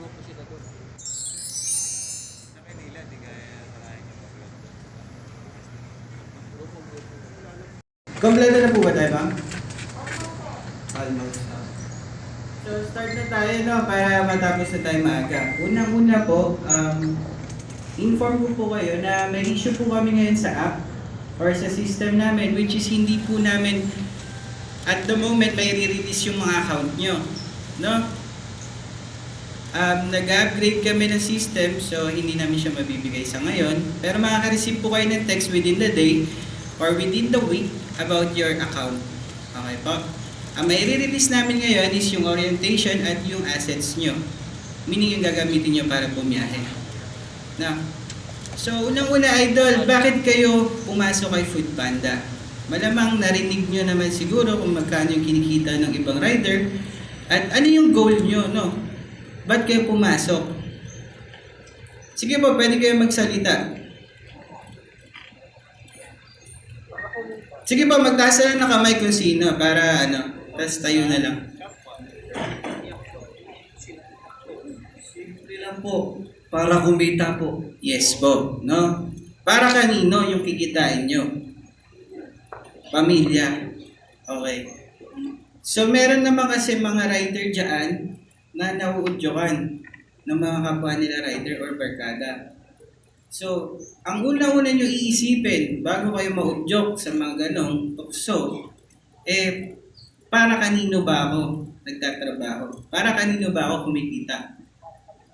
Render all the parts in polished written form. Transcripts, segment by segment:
Sa Manila, di kaya sarayan yung mag-vlog. Kompleto na po ba tayo, ma'am? Almost. So, start na tayo, no? Para matapos na tayo maaga. Unang-una po, inform ko po kayo na may issue po kami ngayon sa app or sa system namin, which is hindi po namin at the moment may re-release yung mga account nyo. No? Nag-upgrade kami ng system, so hindi namin siya mabibigay sa ngayon. Pero makaka-receive po kayo ng text within the day or within the week about your account. Okay po? Ang may re-release namin ngayon is yung orientation at yung assets nyo. Meaning yung gagamitin nyo para bumiyahe. Na. So, unang-una, idol, bakit kayo pumasok kay Foodpanda? Malamang narinig nyo naman siguro kung magkano yung kinikita ng ibang rider at ano yung goal nyo, no? Ba't kayo pumasok? Sige po, pwede kayo magsalita. Sige po, magtaas na kamay kung sino para tapos tayo na lang. Simple lang po. Para kumita po. Yes po, no? Para kanino yung kikitain nyo? Pamilya. Okay. So, meron naman kasi mga rider dyan na nauudyokan ng mga kapwa nila rider or barkada. So, ang una-una nyo iisipin bago kayo maudyok sa mga ganong tukso, para kanino ba ako nagtatrabaho? Para kanino ba ako kumikita?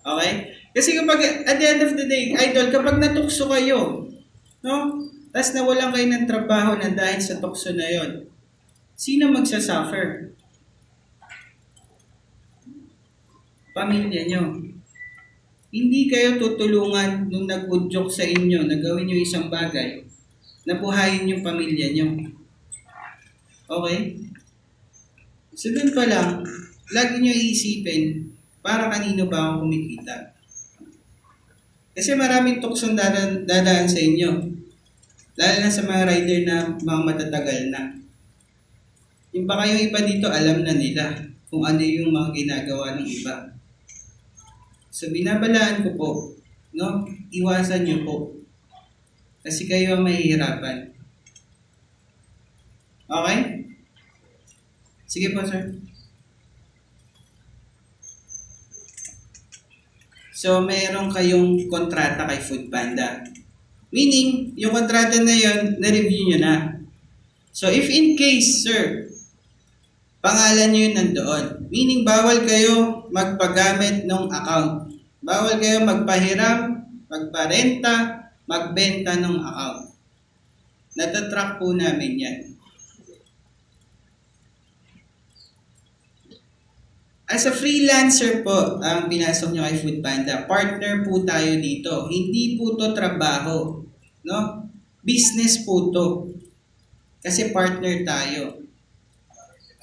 Okay? Kasi kapag, at the end of the day, idol, kapag natukso kayo, no? Tapos nawalan kayo ng trabaho na dahil sa tukso na yon, sino magsasuffer? Pamilya nyo. Hindi kayo tutulungan nung nag-udyok sa inyo na gawin yung isang bagay na buhayin yung pamilya nyo. Okay? So dun pa lang, lagi nyo iisipin, para kanino ba ako kumikita? Kasi maraming tuksong dadaan sa inyo. Lalo na sa mga rider na mga matatagal na. Yung ba kayong iba dito, alam na nila kung ano yung mga ginagawa ng iba. So binabalaan ko po, no? Iwasan nyo po. Kasi kayo ang mahihirapan. Okay? Sige po, sir. So, mayroon kayong kontrata kay Foodpanda. Meaning, yung kontrata na yon, na-review nyo na. So, if in case, sir, pangalan nyo yun nandoon. Meaning, bawal kayo magpagamit ng account. Bawal kayo magpahiram, magparenta, magbenta ng account. Natatrack po namin yan. As a freelancer po, ang pinasok nyo kay Foodpanda, partner po tayo dito. Hindi po to trabaho. No? Business po to. Kasi partner tayo.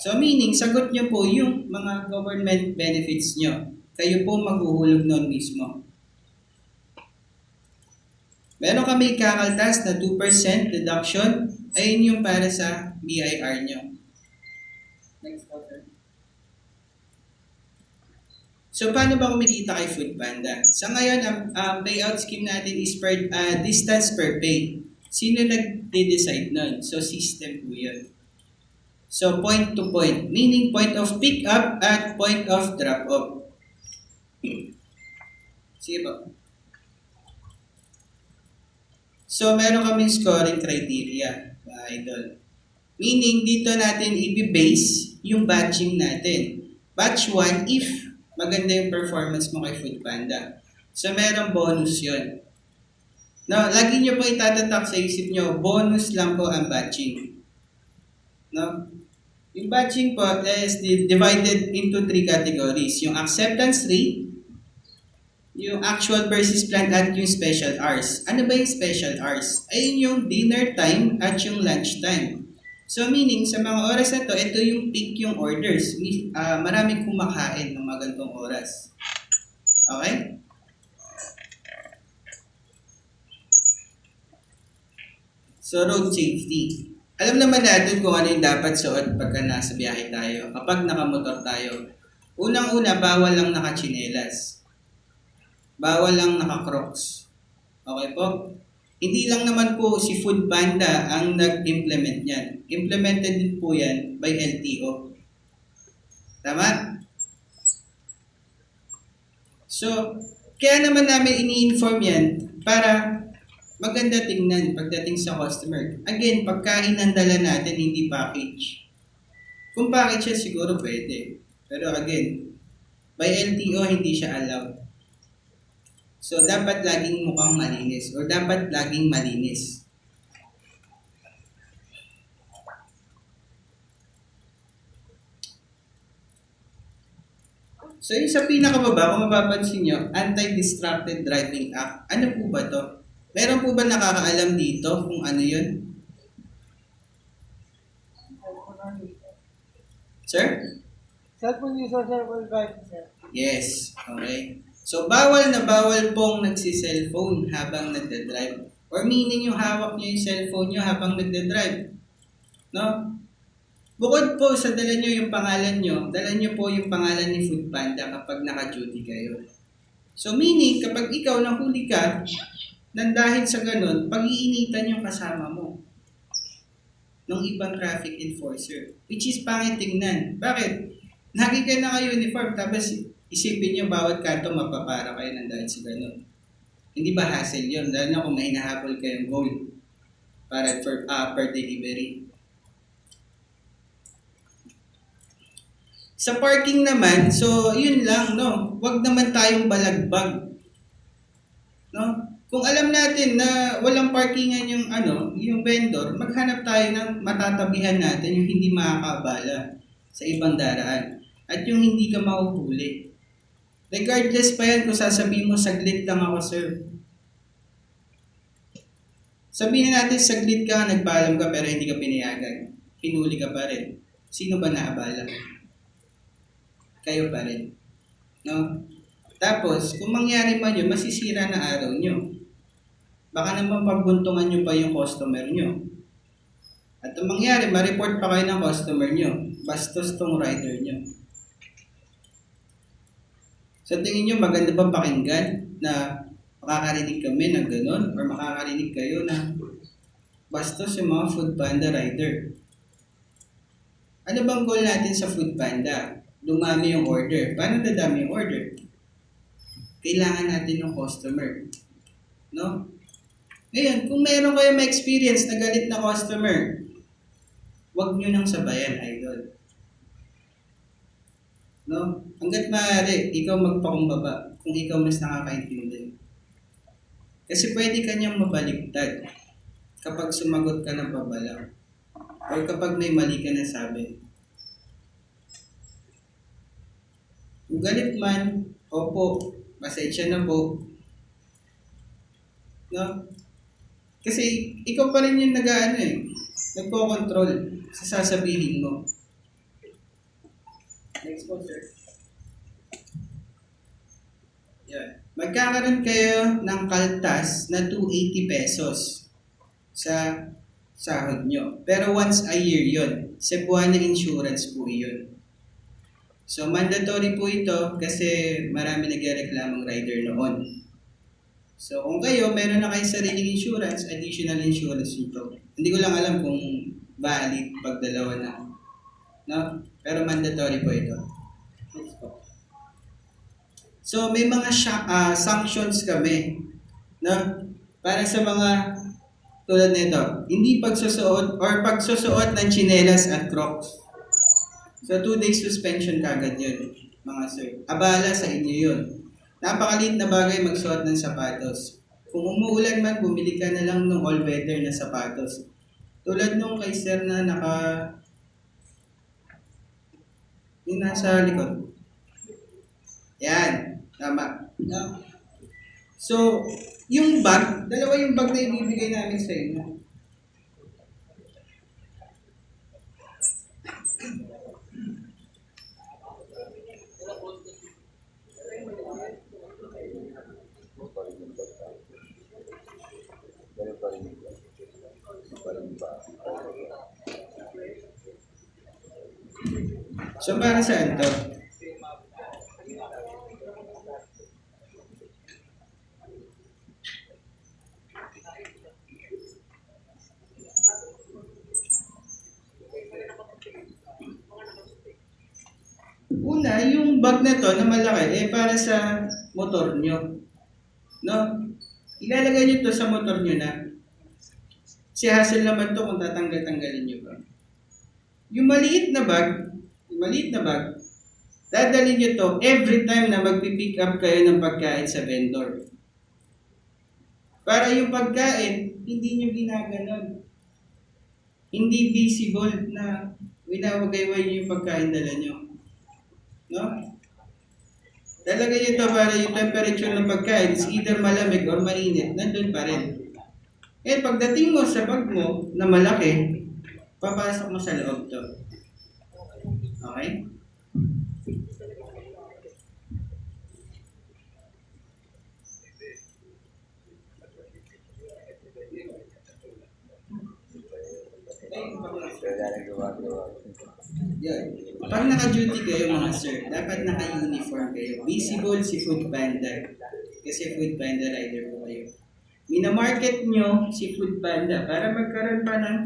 So meaning, sagot nyo po yung mga government benefits nyo. Kayo po maghuhulog nun mismo. Meron kami kakaltas na 2% deduction. Ayun yung para sa BIR nyo. Next quarter. So, paano ba kumikita kay Foodpanda? Sa ngayon, ang payout scheme natin is per, distance per pay. Sino nag-decide nun? So, system po yun. So, point to point. Meaning, point of pick up at point of drop off. Sige po. So, meron kaming scoring criteria, mga idol. Meaning, dito natin i-base yung batching natin. Batch 1, if maganda yung performance mo kay Foodpanda. So, merong bonus yun. No, lagi nyo po itatatak sa isip nyo, bonus lang po ang batching. No? Yung batching po is divided into 3 categories. Yung acceptance rate, yung actual versus planned at yung special hours. Ano ba yung special hours? Ayun yung dinner time at yung lunch time. So meaning, sa mga oras na to, ito yung peak yung orders. Maraming kumakain ng mga ganitong oras. Okay? So road safety. Alam naman natin kung ano yung dapat suot pagka nasa biyahe tayo. Kapag nakamotor tayo, unang-una, bawal lang nakachinelas. bawal ang naka-Crocs. Okay po? Hindi lang naman po si Foodpanda ang nag-implement yan. Implemented din po yan by LTO. Tama? So, kaya naman namin ini-inform yan para maganda tingnan pagdating sa customer. Again, pagkain ang dala natin, hindi package. Kung package siya, siguro pwede. Pero again, by LTO, hindi siya allowed. So, dapat laging mukhang malinis or dapat laging malinis. So, yung sa pinakababa, kung mapapansin nyo, Anti-Distracted Driving Act. Ano po ba to? Meron po ba nakakaalam dito kung ano yun? Sir? Cellphone user, cellphone driving, sir. Yes. Okay. So, bawal na bawal pong nagsi-cellphone habang nagdadrive. Or meaning yung hawak nyo yung cellphone nyo habang nagdadrive. No? Bukod po sa dala nyo yung pangalan nyo, dala nyo po yung pangalan ni Foodpanda kapag naka-duty kayo. So, meaning, kapag ikaw nahuli ka, nang dahil sa ganun, pag-iinitan yung kasama mo ng ibang traffic enforcer. Which is pangit tingnan. Bakit? Lagi kayo naka-uniform, tapos isipin nyo bawat kanto mapapara kayo ng dahil sa ganun. Hindi ba hassle yun? Lalo na kung may hinahabol kayong goal para per delivery. Sa parking naman, so yun lang, no? Huwag naman tayong balagbag. No? Kung alam natin na walang parkingan yung vendor, maghanap tayo ng matatabihan natin yung hindi makakaabala sa ibang daraan. At yung hindi ka mahuhuli. Regardless pa yan kung sasabihin mo, saglit lang ako, sir. Sabihin natin, saglit ka, nagpaalam ka, pero hindi ka pinayagan. Pinuli ka pa rin. Sino ba naabala? Kayo pa rin. No? Tapos, kung mangyari man yun, masisira na araw nyo. Baka naman pagbuntungan nyo pa yung customer nyo. At kung mangyari, ma-report pa kayo ng customer nyo. Bastos tong rider nyo. Sa tingin nyo, maganda ba pakinggan na makakarinig kami ng ganun? Or makakarinig kayo na bastos yung mga Foodpanda rider? Ano bang goal natin sa Foodpanda? Dumami yung order. Paano dadami yung order? Kailangan natin ng customer. No? Ngayon, kung meron kayo ma-experience na galit na customer, huwag nyo nang sabayan, idol. No? Hanggat maaari, ikaw magpakumbaba kung ikaw mas nakakaintindi. Kasi pwede kanyang mabaliktad kapag sumagot ka ng babala o kapag may mali ka na sabi. Kung galit man, opo, pasensya na po. No? Kasi ikaw pa rin yung nagko-control sa sasabihin mo. Next po, sir. Yan. Magkakaroon kayo ng kaltas na 280 pesos sa sahod nyo. Pero once a year yun. Cebuana Insurance po yun. So, mandatory po ito kasi marami nagre-reklamong rider noon. So, kung kayo, meron na kayong sariling insurance, additional insurance ito. Hindi ko lang alam kung valid pag dalawa na. No? Pero mandatory po ito. Next po. So, may mga sanctions kami. No? Para sa mga tulad nito. Hindi pagsusuot or pagsusuot ng tsinelas at Crocs. So, 2 days suspension kagad yun, mga sir. Abala sa inyo yun. Napakaliit na bagay magsuot ng sapatos. Kung umuulan man, bumili ka na lang ng all-weather na sapatos. Tulad nung kay sir na yung nasa likod. Yan. Tama. No? So, yung bag, dalawa yung bag na ibibigay namin sa inyo. So, para saan to? Una, yung bag na to na malaki, para sa motor nyo. No? Ilalagay nyo to sa motor nyo na. Si hassle naman to kung tatanggal-tanggalin nyo ba. Yung maliit na bag, dadalhin nyo to every time na magpipick up kayo ng pagkain sa vendor. Para yung pagkain, hindi nyo ginaganon. Hindi visible na winawagayway nyo yung pagkain dala nyo. No? Talaga yun to para yung temperature ng pagkain is either malamig or mainit, nandun pa rin. Eh, pagdating mo sa bag mo na malaki, papasok mo sa loob to. Okay? Yan. Pag naka-duty kayo mga sir, dapat naka-uniform kayo. Visible si Foodpanda. Kasi Foodpanda rider po kayo. Minamarket nyo si Foodpanda para magkaroon pa ng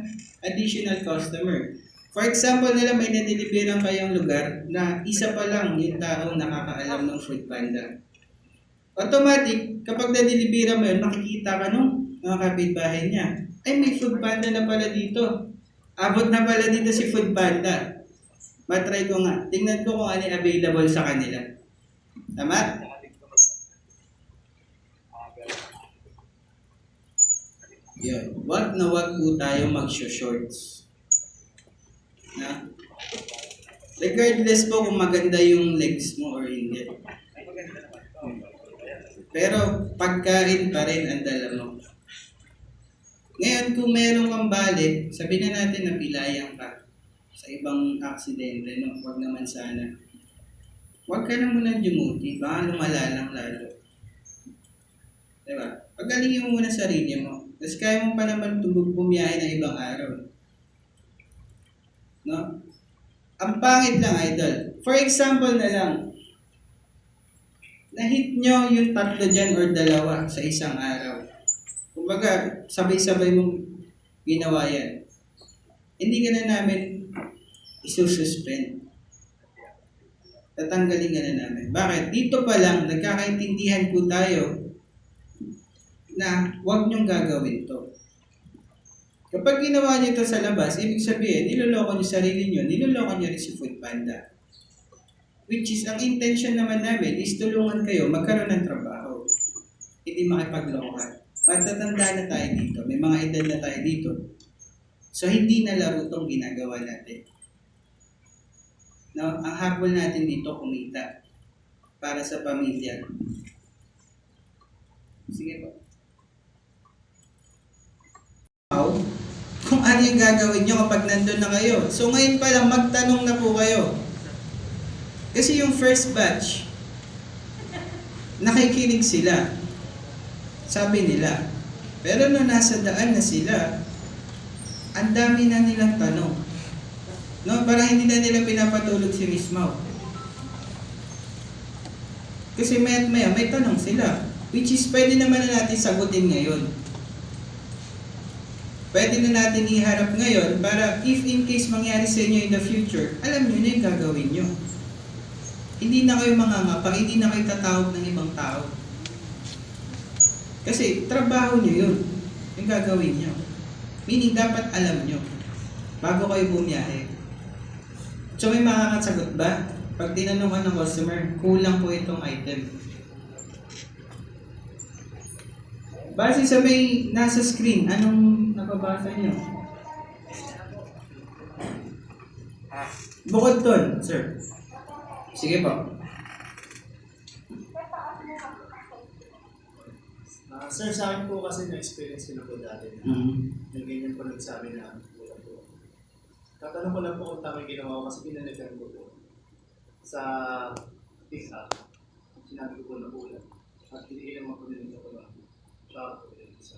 additional customer. For example nila, may nadeliveran kayong lugar na isa pa lang yung taong nakakaalam ng Foodpanda. Automatic, kapag nadeliveran mo yun, makikita ka nung mga kapitbahay niya. Ay, may Foodpanda na pala dito. Abot na pala dito si Foodpanda. Matry ko nga. Tingnan ko kung ano yung available sa kanila. Tama? Yun. Wag na wag po tayo mag-shorts. Na? Regardless po kung maganda yung legs mo or hindi. Pero pagkain pa rin ang dala mo. Ngayon, kung meron kang balik, sabihin na natin na pilayang ka sa ibang aksidente, no? Huwag naman sana. Huwag ka na muna dumuti, baka lumala lang lalo. Diba? Pagalingin mo muna sarili mo. Tapos kaya mo pa naman bumiyahe ng ibang araw. No? Ang pangit lang, idol. For example na lang, na-hit nyo yung 3 dyan or 2 sa isang araw. Kumbaga, sabay-sabay mong ginawa yan. Hindi ka na namin isususpend. Tatanggalin ka na namin. Bakit? Dito pa lang, nagkakaintindihan po tayo na huwag niyong gagawin to. Kapag ginawa niyo ito sa labas, ibig sabihin, niloloko niyo sarili niyo, niloloko niyo rin si Foodpanda. Which is, ang intention naman namin is tulungan kayo magkaroon ng trabaho. Hindi makipaglokohan. Matatanda na tayo dito, may mga edad na tayo dito. So, hindi na laro itong ginagawa natin. No? Ang habol natin dito, kumita para sa pamilya. Sige po. Kung ano yung gagawin nyo kapag nandun na kayo. So, ngayon pa lang, magtanong na po kayo. Kasi yung first batch, nakikinig sila. Sabi nila. Pero nung nasa daan na sila, ang dami na nilang tanong. No, parang hindi na nila pinapatulog si Miss Mau. Kasi maya't maya, may tanong sila. Which is, pwede naman na natin sagutin ngayon. Pwede na natin iharap ngayon para if in case mangyari sa inyo in the future, alam nyo na yung gagawin nyo. Hindi na kayo mangangapa, hindi na kayo tatawag ng ibang tao. Kasi trabaho nyo yun, yung gagawin nyo. Meaning dapat alam nyo bago kayo bumiyahe. So may makakasagot ba? Pag tinanong ka ng customer, kulang po itong item. Base sa may nasa screen, anong nababasa nyo? Bukod doon, sir. Sige po. Sir, sa akin po kasi na-experience ko na po dati na yung ganyan po nagsabi na kulang po. Tatanong ko lang po kung tama yung ginawa ko kasi pinanagan ko po sa pick-up. Sinabi ko po na kulang. At hindi naman po nila ko lang. Tsaka po nila isa.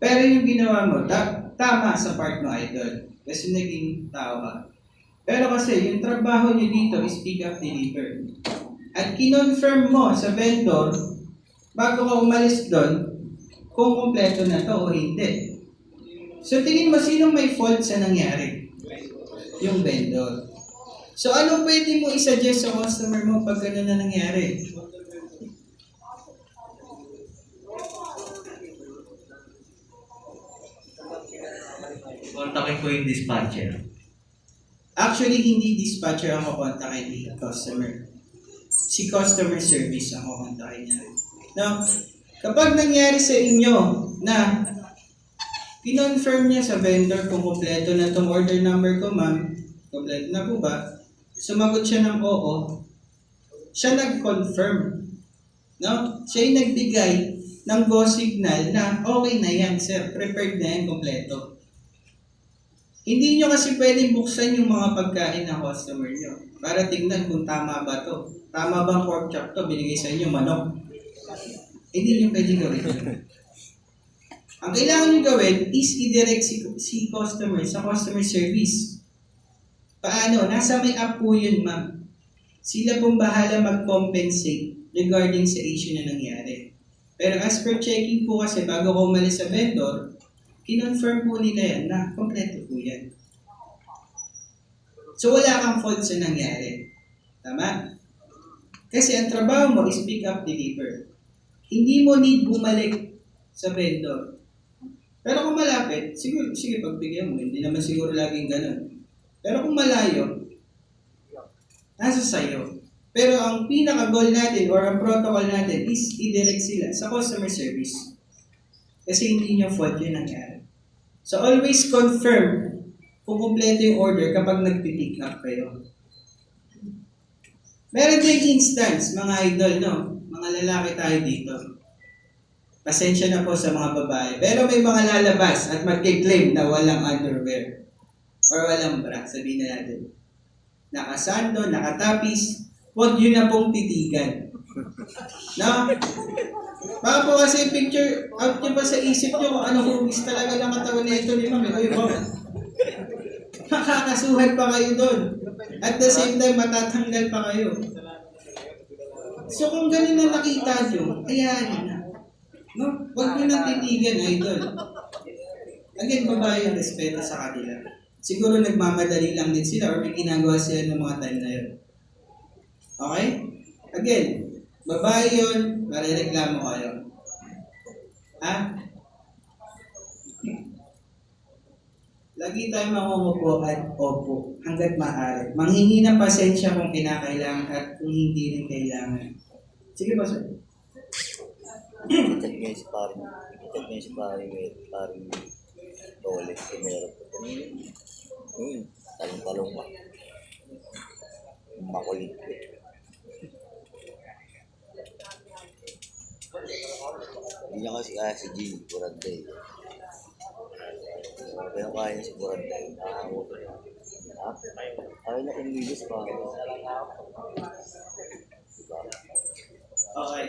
Pero yung ginawa mo, tama sa part mo, idol. Kasi naging tao ka. Pero kasi yung trabaho niyo dito is pick up deliver. At kinonfirm mo sa vendor bago ka umalis doon kung kumpleto na to o hindi. So tingin mo, sinong may fault sa nangyari? Yung vendor. So, anong pwede mo isuggest sa customer mo pag gano'n na nangyari? Kontakin ko yung dispatcher. Actually, hindi dispatcher ang kukontakin ni customer. Si customer service ang kukontakin niya. Now, kapag nangyari sa inyo na kinonfirm niya sa vendor kung kompleto na itong order number ko, ma'am, kompleto na po ba? Sumagot siya ng oo. Siya nag-confirm. No? Siya yung nagbigay ng go signal na okay na yan, sir. Prepared na yan, kompleto. Hindi nyo kasi pwedeng buksan yung mga pagkain ng customer nyo para tingnan kung tama ba to. Tama bang pork chop to? Binigay sa inyo manok. Hindi nyo pwedeng gawin yun. Ang kailangan nyo gawin is i-direct si customer sa customer service. Paano? Nasa may app po yun, ma'am. Sila pong bahala mag-compensate regarding sa issue na nangyari. Pero as per checking po kasi bago ko umalis sa vendor, kinonfirm po nila yan na kompleto po yan. So wala kang fault sa nangyari. Tama? Kasi ang trabaho mo is pick up, deliver. Hindi mo need bumalik sa vendor. Pero kung malapit, sige pagbigyan mo. Hindi naman siguro laging ganun. Pero kung malayo, nasa sayo. Pero ang pinaka-goal natin or ang protocol natin is i-direct sila sa customer service. Kasi hindi nyo fault yun nangyari. So always confirm kung kumpleto yung order kapag nagpipick up kayo. Meron tayong instance, mga idol, no? Mga lalaki tayo dito. Pasensya na po sa mga babae. Pero may mga lalabas at magkiklaim na walang underwear. Or walang bra, sabihin na natin. Nakasando, nakatapis, huwag yun na pong titigan. No? Baka po kasi picture, out nyo pa sa isip nyo kung ano hugis talaga ng katawan na ito ni Mami. Oy, wow. Makakasuhan pa kayo doon. At the same time, matatanggal pa kayo. So kung ganun na nakita nyo, ayahin na. No? Huwag nyo nang titigan, idol. Again, babae yung respeto sa kanila. Siguro nagmamadali lang din sila or may ginagawa sila ng mga time na yun. Okay? Again, babae yun, marireklamo kayo. Ha? Lagi tayo mangungupo at opo hanggat maaari. Manghingi ng pasensya kung kinakailangan at kung hindi rin kailangan. Sige ba, sir? Kitag niya si paring Rolex, meron po. Talong-talong pa. Makulit po. Hindi niya kasi kaya si G, Buranday. Pero kaya niya si Buranday. Nakakamoto niya. Ayaw na kinilis pa. Diba? Okay.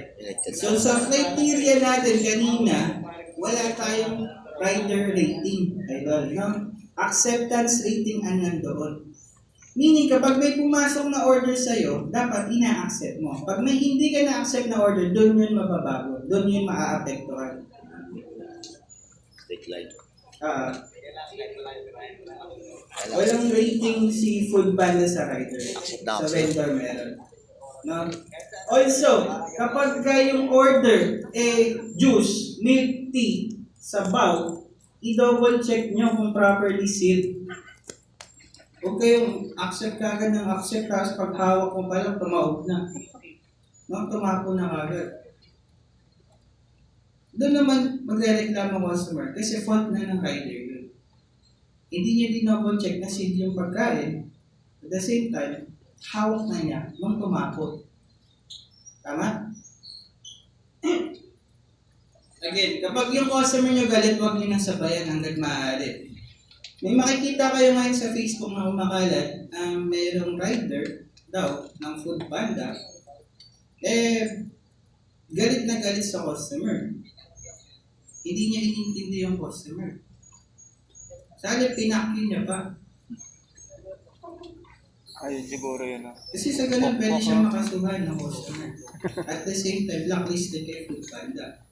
So sa criteria natin kanina, wala tayong rider rating, idol, no? Acceptance rating ang nandoon. Meaning, kapag may pumasok na order sa'yo, dapat ina-accept mo. Pag may hindi ka na-accept na order, doon yun mababago. Doon yun maa-apektuhan. Straight line. Walang rating si Foodpanda sa rider. Accept Sa na. vendor meron. No? Also, kapag yung order, juice, milk tea, sabaw, i-double check nyo kung properly sealed. Huwag kayong accept kagad ng accept tapos pag hawak mo pa lang, tumaog na. No, tumapo na kagad. Doon naman magre-reklamo customer kasi fault na ng rider yun. Hindi niya din-double check na sealed yung pagkain. At the same time, hawak na niya nung tumapot. Tama? Again, kapag yung customer nyo galit, huwag nyo nang sabayan hanggang maaari. May makikita kayo ngayon sa Facebook na kumakalat, mayroong rider daw ng Foodpanda, galit na galit sa customer. Hindi niya inintindi yung customer. Sali, pinakyin niya pa. Ayun siguro yun ah. Kasi sa ganun, pwede siyang makasuhan ng customer. At the same time, blacklisted kay Foodpanda.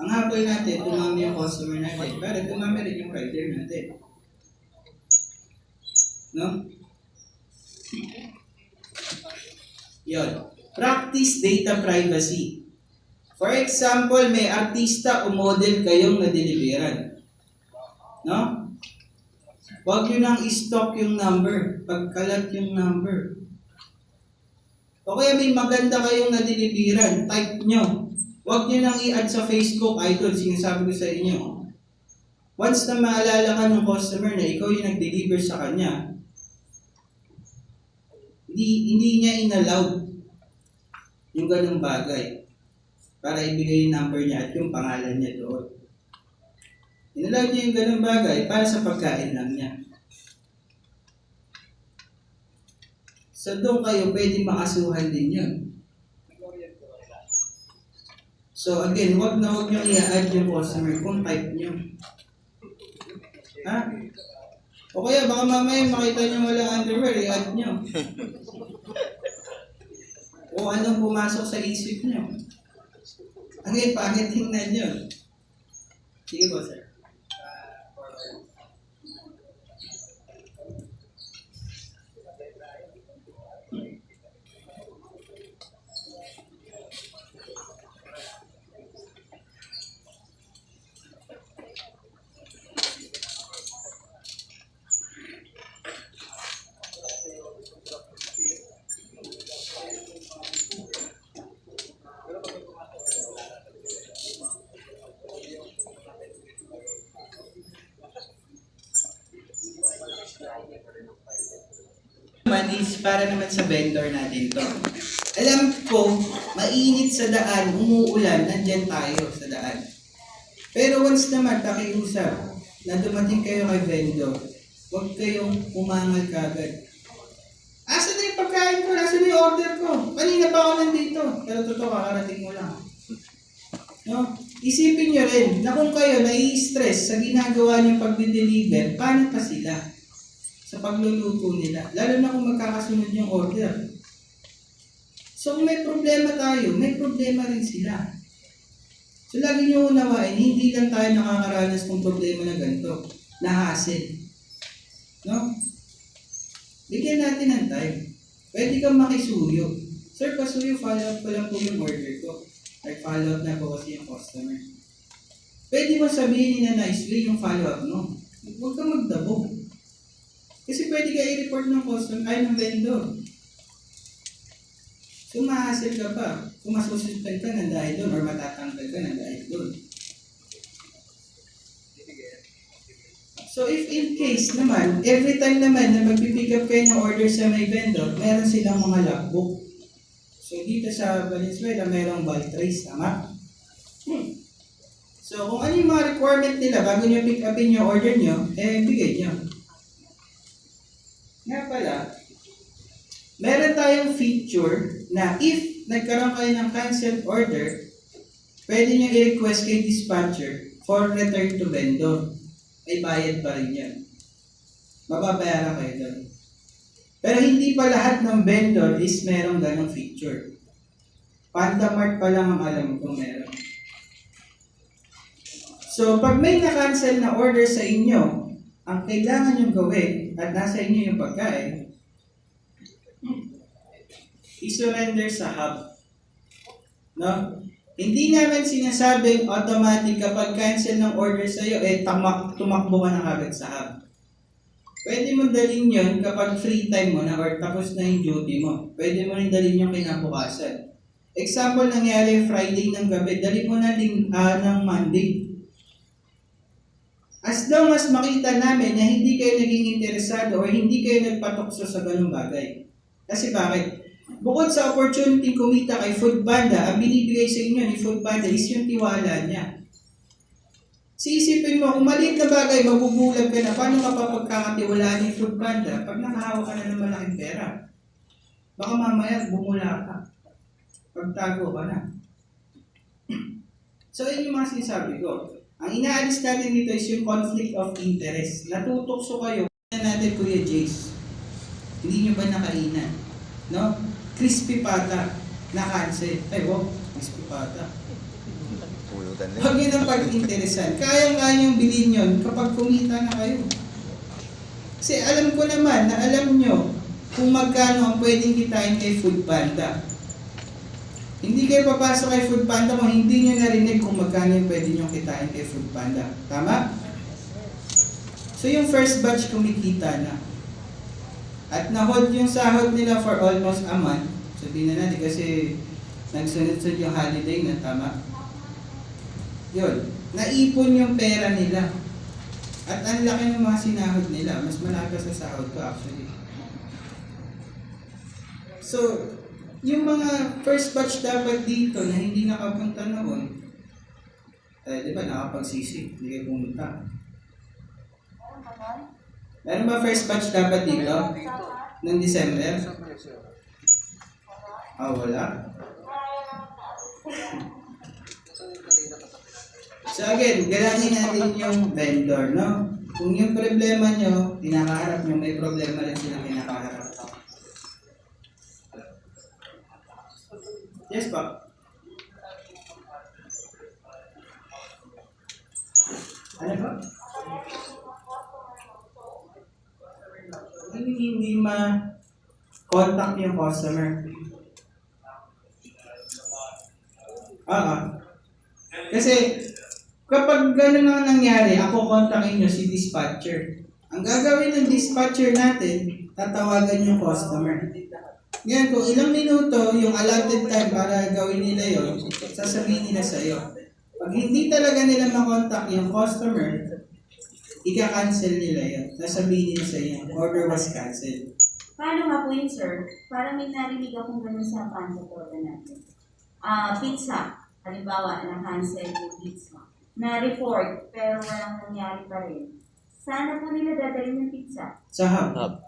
Ang habol natin, dumami yung customer natin, pero dumami rin yung rider natin. No? Yon. Practice data privacy. For example, may artista o model kayong na-deliveran. No? Huwag nyo nang i-stock yung number. Pagkalat yung number. O kaya may maganda kayong na-deliveran, type nyo. Huwag nyo nang i-add sa Facebook, idol, sinasabi ko sa inyo. Once na maalala ka ng customer na ikaw yung nag-deliver sa kanya, hindi niya in-allowed yung ganung bagay para ibigay yung number niya at yung pangalan niya doon. In-allowed niya yung ganung bagay para sa pagkain lang niya. So doon kayo pwede makasuhan din yun. So again, huwag nyo i-add yung customer kung type nyo. Ha? O kaya baka mamaya makita nyo walang underwear, i-add nyo. O anong pumasok sa isip nyo. Again, pangit tingnan nyo. Sige po, sir. Naman is para naman sa vendor natin to. Alam ko, mainit sa daan, umuulan, nandyan tayo sa daan. Pero once naman pakiusap na dumating kayo kay vendor, huwag kayong umangal kagad. Asan na yung pagkain ko? Asan na yung order ko? Kanina pa ako nandito. Pero totoo, kakarating mo lang. No? Isipin nyo rin na kung kayo nai-stress sa ginagawa niyong pag-deliver, paano pa sila sa pagluluto nila? Lalo na kung magkakasunod yung order. So kung may problema tayo, may problema rin sila. So lagi nyo unawain, hindi lang tayo nakakaranas ng problema na ganito, na hassle. No? Bigyan natin ng time. Pwede kang makisuyo. Sir, pasuyo, follow up ko lang po yung order ko. Follow up na po kasi yung customer. Pwede mo sabihin na nice way yung follow up mo. Huwag kang magdabo. Kasi pwede ka i-report ng customer, ay ng vendor. So mahassle ka pa. Kung masususpend ka na dahil doon or matatanggal ka na dahil doon. So if in case naman, every time naman na magpipick up kayo ng order sa may vendor, meron silang mga logbook. So dito sa Valenzuela, merong bulk trace, tama? So kung ano yung mga requirement nila bago nyo pick upin yung order nyo, bigay nyo. Nga pala, meron tayong feature na if nagkaroon kayo ng canceled order, pwede nyo i-request kay dispatcher for return to vendor. May bayad pa rin yan. Mababayaran kayo doon. Pero hindi pa lahat ng vendor is merong ganong feature. Pandamart pa lang ang alam kong meron. So, pag may na-cancel na order sa inyo, ang kailangan nyo gawin at nasa inyo yung pagkain, i-surrender sa hub. No? Hindi naman sinasabing automatic kapag cancel ng order sa'yo, tumakbo ka na agad sa hub. Pwede mo dalhin yun kapag free time mo na or tapos na yung duty mo. Pwede mo rin dalhin yung kinabukasan. Example, nangyari Friday ng gabi, dalhin mo na ng Monday. As long as makita namin na hindi kayo naging interesado o hindi kayo nagpatukso sa ganung bagay. Kasi bakit? Bukod sa opportunity kumita kay Foodpanda, ang binibigay sa inyo ni Foodpanda is yung tiwala niya. Siisipin mo, kung maliit na bagay, mabubulag ka na, paano ka pa pagkakatiwalaan ni Foodpanda pag nakahawak ka na ng malaking pera? Baka mamaya bumula ka. Pagtago ka na. So, yun yung mga sinasabi ko. Ang inaalis natin dito is yung conflict of interest. Natutokso kayo. Tignan natin, Kuya Jace. Hindi nyo ba nakainan? No? Crispy pata. Na-cancel. Ay, wow. Crispy pata. Huwag yun ang pag-interesan. Kaya-kaya niyong bilhin yun kapag kumita na kayo. Kasi alam ko naman na alam nyo kung magkano ang pwedeng kitain kay Foodpanda. Hindi kayo papasok kay Foodpanda kung hindi nyo narinig kung magkano yung pwede nyo kitain kay Foodpanda. Tama? So yung first batch kumikita na. At na-hold yung sahod nila for almost a month. Sabihin na natin kasi nagsunod-sunod yung holiday na, tama? Yun. Naipon yung pera nila. At ang laki ng mga sinahod nila. Mas malaki sa sahod ko actually. So, yung mga first batch dapat dito na hindi nakapunta noon, di ba nakapagsisi, hindi kayo pumunta. Meron ba first batch dapat dito? Noong December? Wala. So again, galanin natin yung vendor, no? Kung yung problema nyo, pinakaharap nyo, may problema rin silang pinakaharap. Yes, pa. Ano ba? Hindi ma-contact yung customer. Kasi, kapag gano'n ang nangyari, ako kontakin nyo si dispatcher. Ang gagawin ng dispatcher natin, tatawagan yung customer. Ngayon, kung ilang minuto yung allotted time para gawin nila yun, sasabihin nila sa iyo. Pag hindi talaga nila makontak yung customer, ika-cancel nila yun. Sasabihin nila sa iyo, order was cancelled. Paano nga po yun, sir? Parang may narinig akong ganun sa pansatora natin. Pizza. Halimbawa, na-cancel yung pizza. Na-report, pero walang nangyari pa rin. Sana po nila dadalhin yung pizza? Sa hub. Hub.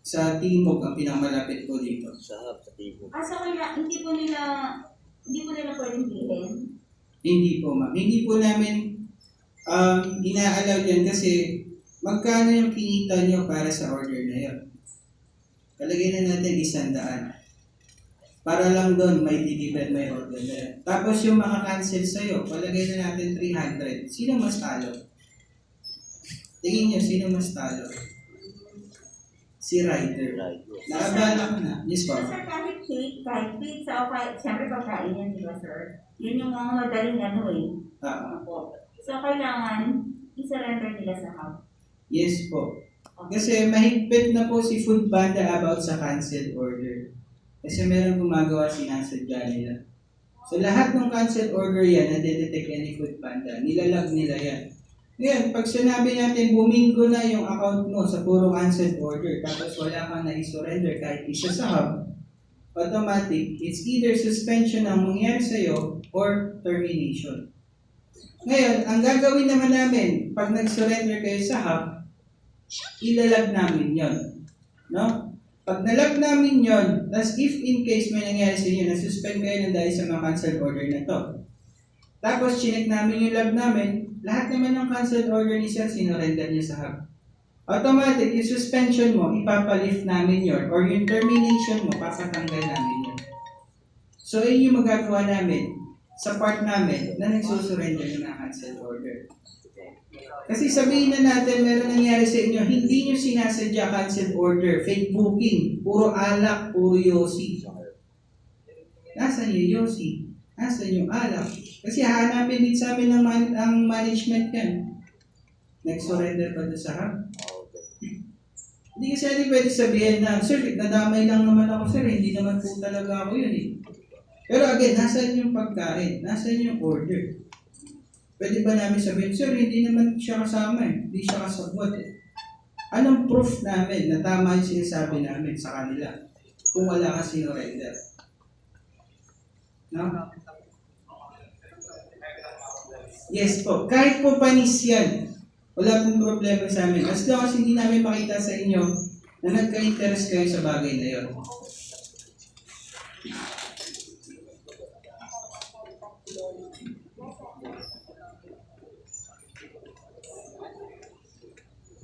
Sa Timog ang pinakamalapit po dito. Sa hub, sa table. So hindi po nila pwedeng bilhin? Hindi po, ma'am. Hindi po namin ina-allow yan kasi magkano yung kinita nyo para sa order na yun. Kalagay na natin 100. Para lang doon may deliver, may order na yun. Tapos yung mga cancel sa'yo, palagay na natin 300. Sino mas talo? Tingin nyo, sino mas talo? Si rider. Nakabala ko na. Yes, So, po. sir, kahit cake, kahit pizza, o kahit, siyempre pagkain yan, di ba, sir? Yun yung mga madaling Opo. So, kailangan i-surrender nila sa hub. Yes po. Kasi mahigpit na po si Foodpanda about sa cancel order. Kasi meron gumagawa sinasadya nila. So lahat ng cancel order yan, nadedetect yan ni Foodpanda. Nilalag nila yan. Ngayon, pag sinabi natin buminggo na yung account mo sa puro cancel order, tapos wala kang na-surrender kahit isa sa hub, automatic, it's either suspension ang mangyari sa'yo or termination. Ngayon, ang gagawin naman namin, pag nag-surrender kayo sa hub, ilalag namin yon, no? Pag nalag namin yon, tas if in case may nangyari sa inyo, na-suspend kayo ng dahil sa mga cancel order na to. Tapos, chinek namin yung log namin, lahat naman ng cancel order ni sir, sinorender niya sa hub. Automatic, yung suspension mo, ipapalift namin yon, or yung termination mo, papatanggal namin yon. So, yun yung magagawa namin sa part namin na nagsusurrender ng cancel order. Kasi sabihin na natin, meron nangyari sa inyo, hindi nyo sinasadya cancel order, fake booking, puro alak, puro yosi. Nasaan yung yosi? Nasaan yung alak? Kasi hahanapin din sa amin ang management yan. Nag-surrender pa doon sa hub. Hindi kasi natin pwede sabihin na, sir, nadamay lang naman ako, sir, hindi naman po talaga ako yun eh. Pero again, nasaan yung pagkain? Nasaan yung order? Pwede ba namin sabihin, sir, hindi naman siya kasama eh. Hindi siya kasabot eh. Anong proof namin na tama yung sinasabi namin sa kanila kung wala ka sinurrender? No? Yes po. Kahit po panis yan, wala pong problema sa amin. As long as hindi namin makita sa inyo na nagka-interest kayo sa bagay na yun.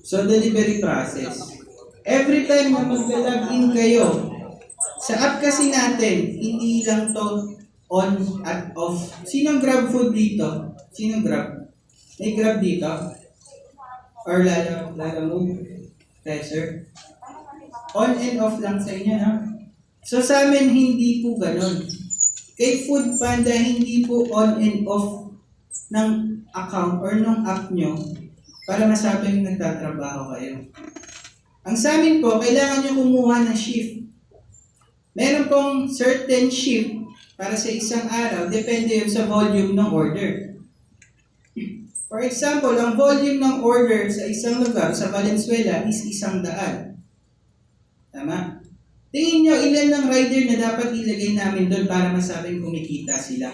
So, delivery process. Every time na mag-login kayo, sa app kasi natin, hindi lang to on at off. Sinong Grab food dito? Sinong Grab? May Grab dito? Or lalo move? Okay, sir? On and off lang sa inyo, no? So sa amin, hindi po ganun. Kay Food Panda, hindi po on and off ng account or ng app nyo para masabing nagtatrabaho kayo. Ang sa amin po, kailangan nyo kumuha ng shift. Meron pong certain shift para sa isang araw, depende yun sa volume ng order. For example, ang volume ng order sa isang lugar sa Valenzuela is 100. Tama? Tingin nyo ilan ng rider na dapat ilagay namin doon para masabing kumikita sila?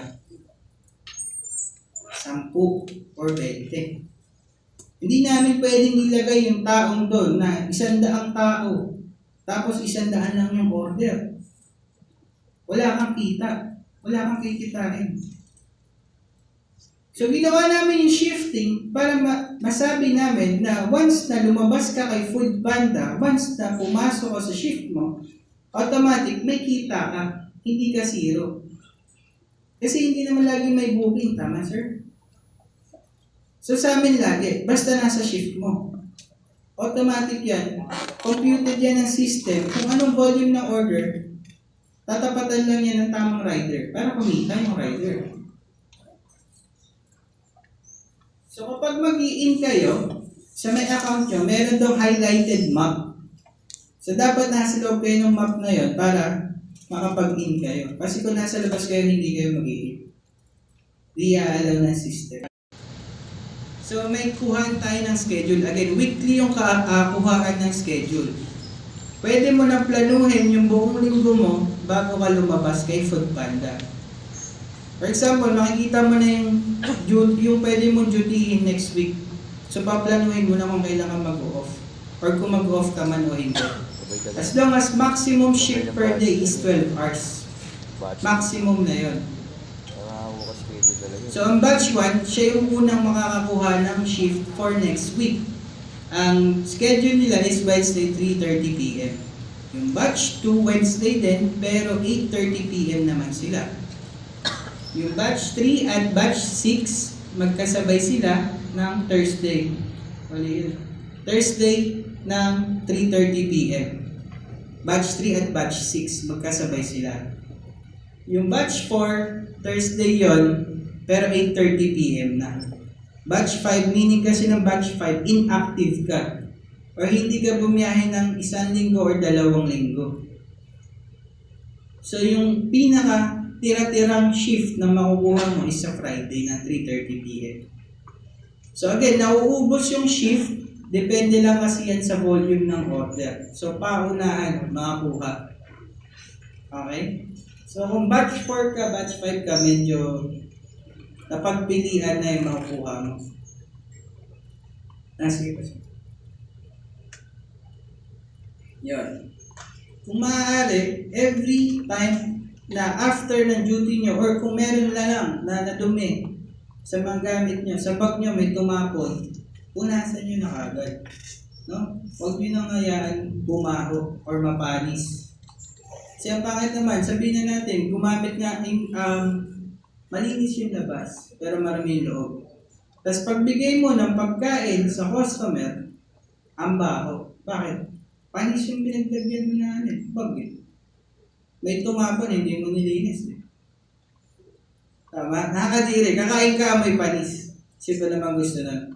10 or 20. Hindi namin pwedeng ilagay yung taong doon na 100 tao, tapos 100 lang yung order. Wala kang kita. Wala kang kikitain. So, ginawa namin yung shifting para masabi namin na once na lumabas ka kay Food Panda, once na pumasok ka sa shift mo, automatic may kita ka, hindi ka zero. Kasi hindi naman lagi may booking, tama sir? So sa amin lagi, basta nasa shift mo, automatic yan, computed yan ng system, kung anong volume ng order, tatapatan lang yan ng tamang rider para kumita yung rider. So kapag mag-i-in kayo, sa may account nyo, meron daw highlighted map. So dapat nasa loob kayo ng map na yon para makapag-in kayo. Kasi kung nasa labas kayo, hindi kayo mag-i-in. Hindi aalaw ng system. So may kuhaan tayo ng schedule. Again, weekly yung kuhaan ng schedule. Pwede mo na planuhin yung buong linggo mo bago ka lumabas kay Food Panda. For example, makikita mo na yung pwede mong dutyhin next week. So paplanuhin mo na kung kailan ka mag-off. Or kung mag-off ka man o hindi. As long as maximum shift per day is 12 hours. Maximum na yon. So ang batch 1, siya yung unang makakakuha ng shift for next week. Ang schedule nila is Wednesday 3:30 PM. Yung batch 2, Wednesday din, pero 8:30 PM naman sila. Yung batch 3 at batch 6, magkasabay sila ng Thursday. Thursday ng 3:30 PM. Batch 3 at batch 6, magkasabay sila. Yung batch 4, Thursday yon, pero 8:30 PM na. Batch 5, meaning kasi ng batch 5, inactive ka. Or hindi ka bumiyahe ng 1 linggo or 2 linggo. So yung pinaka tira-tirang shift na makukuha mo is sa Friday na 3:30 PM. So again, nauubos yung shift, depende lang kasi yan sa volume ng order. So paunahan, makakuha. Okay? So kung batch 4 ka, batch 5 ka, medyo napagpilian na yung makukuha mo. Sige pa siya. Yun. Kung maaari, every time na after ng duty nyo, or kung meron na lang na nadumi sa mga gamit nyo, sa bag nyo may tumapon, punasan nyo na kagad. No? Huwag nyo nang hayaan bumaho or mapanis. Kasi ang pangit naman, sabihin na natin, gumamit nga malinis yung labas, pero marami yung loob. Tapos pagbigay mo ng pagkain sa customer, ang baho. Bakit? Panis yung pinaglagyan mo na bag eh. May tumapon, hindi mo nilinis eh. Tama? Nakakadiri, kakain ka, may panis. Sino naman gusto na?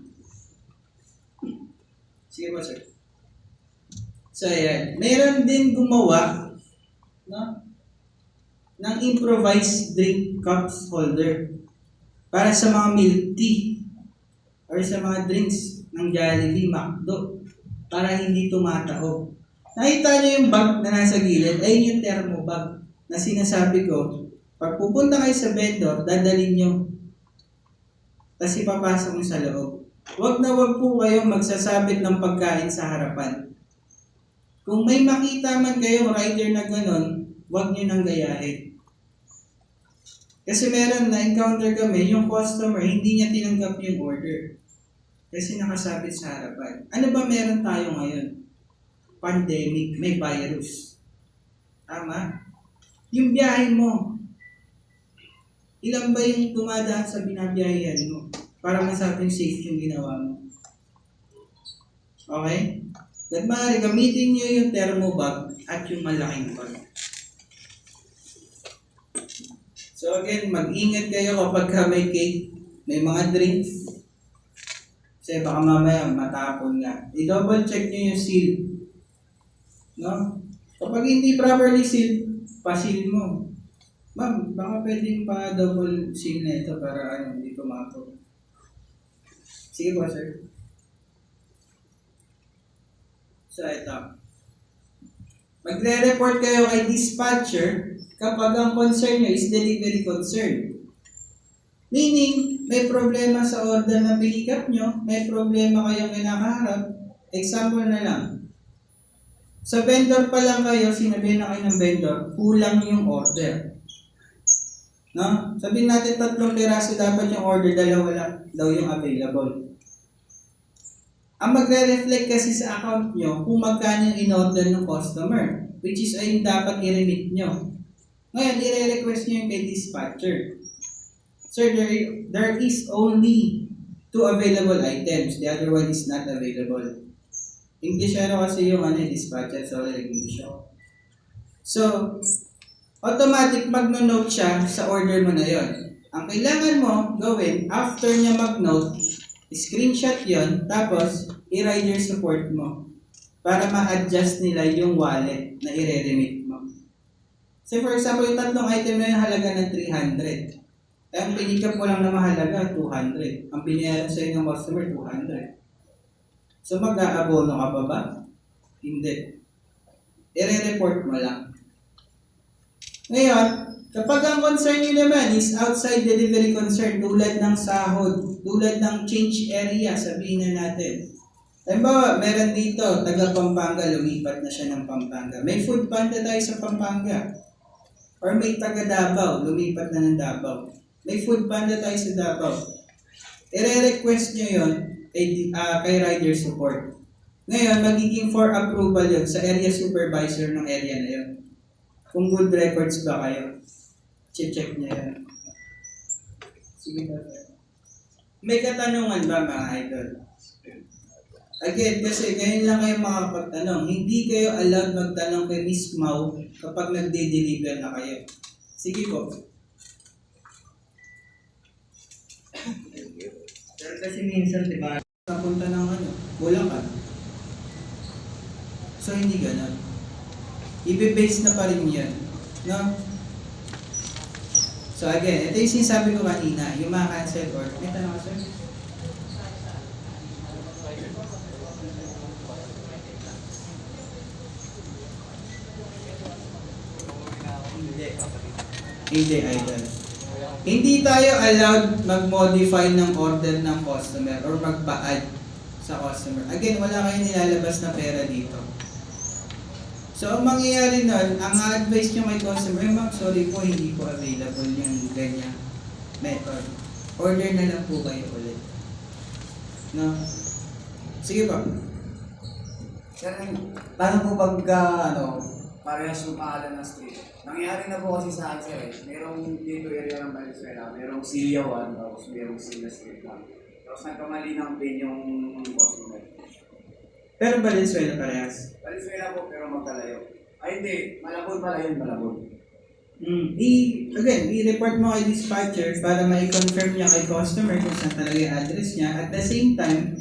Sige po sir. So ayan, meron din gumawa, no, ng improvised drink cups holder para sa mga milk tea or sa mga drinks ng Jollibee, McDo, para hindi tumataob. Nakita niyo yung bag na nasa gilid, ay yung thermo bag na sinasabi ko, pag pupunta kayo sa vendor, dadalhin nyo, tapos ipapasok nyo sa loob. Huwag na huwag po kayong magsasabit ng pagkain sa harapan. Kung may makita man kayong rider na ganon, huwag nyo nang gayahin. Kasi meron na-encounter kami, yung customer, hindi niya tinanggap yung order. Kasi nakasabit sa harapan. Ano ba meron tayo ngayon? Pandemic, may virus. Tama? Yung biyahe mo, ilan ba yung dumadaan sa binabiyahean mo para masabing safe yung ginawa mo? Okay? At maaari gamitin nyo yung thermobag at yung malaking bag. So again, mag-ingat kayo kapag may cake, may mga drinks. Kasi baka mamaya matapon nga. I-double check nyo yung seal. No? Kapag hindi properly seal, pa-seal mo. Ma'am, baka pwedeng pa-double seal na ito para hindi tumapon. Sige po, sir. So, ito. Magre-report kayo kay dispatcher kapag ang concern nyo is delivery concern. Meaning, may problema sa order na pinikap nyo, may problema kayong kinakaharap. Example na lang. Sa vendor pa lang kayo, sinabihin na kayo ng vendor, kulang yung order. No? Sabihin natin 3 piraso dapat yung order, 2 lang daw yung available. Ang magre-reflect kasi sa account nyo kung magkano yung in-order ng customer, which is ay yung dapat i-remit nyo. Ngayon, i-request nyo yung kay dispatcher. Sir, there is only 2 available items. The other one is not available. English kasi yung dispatcher, so English ako. So, automatic magno-note siya sa order mo na yon. Ang kailangan mo gawin, after niya mag-note, screenshot yon, tapos i-rider support mo para ma-adjust nila yung wallet na i-remit mo. So for example, yung 3 item na yung halaga ng 300. Ang pinikap mo lang na mahalaga, 200. Ang binayaran sa'yo ng customer, 200. So mag-aabono ka pa ba? Hindi. I-report mo lang. Ngayon, kapag ang concern nyo naman is outside delivery concern, tulad ng sahod, tulad ng change area, sabihin na natin. Halimbawa, meron dito, taga Pampanga, lumipat na siya ng Pampanga. May food panda tayo sa Pampanga. Or may taga Davao, lumipat na ng Davao. May food panda tayo sa Davao. I-request nyo yun kay rider support. Ngayon, magiging for approval yun sa area supervisor ng area na yun. Kung good records ba kayo, check niya yan. Sige ba? May katanungan ba mga idol? Again, kasi ngayon lang kayo makapagtanong. Hindi kayo allowed magtanong kay Miss Mau kapag nagde-deliver na kayo. Sige po. Pero kasi minsan, di ba, napunta ng Bulacan. So, hindi ganun. Ibe-base na pa rin yan. No? So, again, ito yung sinasabi ko kanina, yung mga cancel order. May tanong ka, sir? Hindi, idol. Hindi tayo allowed mag-modify ng order ng customer or magpa-add sa customer. Again, wala kayong nilalabas na pera dito. So, ang mangyayari nun, ang advice nyo kay customer, ma'am, sorry po, hindi po available yung ganyan method. Order na lang po kayo ulit. No? Sige po. Sir, paano po pagka, parehas yung pangalan ng street? Nangyari na po kasi sa akin, sir, merong dito area ng Valenzuela, merong Celia 1, tapos merong Celia Street lang. Tapos nagkamali ng pin yung customer. Pero Valenzuela parehas. Valenzuela po, pero magkalayo. Ay hindi, Malabon pala yun, Malabon. Again, i-report mo kay dispatcher para ma-confirm niya kay customer kung saan talaga yung address niya. At the same time,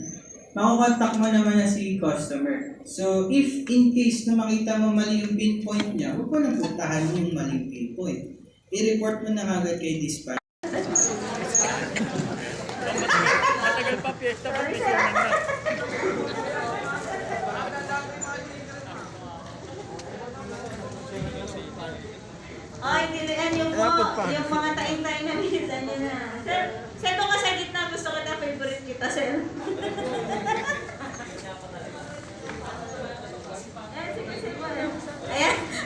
makukontak mo naman na si customer. So, if in case na makita mo mali yung pinpoint niya, huwag mo nang puntahan yung maling pinpoint. I-report mo na kagad kay dispatcher. Matagal pa, piyesta pa, piyesta na. Ay, dilian yung mga taing-taing na minsan nyo na. Sir, doon ka sa gitna, gusto kita, favorite kita, sir.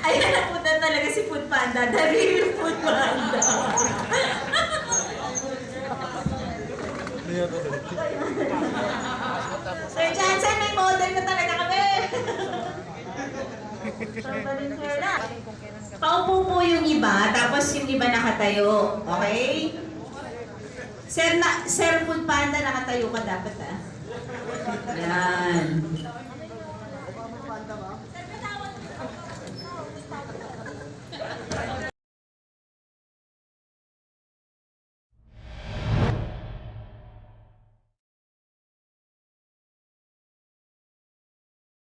Ayan na po talaga si Food Panda. Dali yung Food Panda. Sir Jansen, may model na talaga kami. Paupo po yung iba, tapos yung iba nakatayo. Okay? Sir Food Panda, nakatayo ka dapat ah. Yan.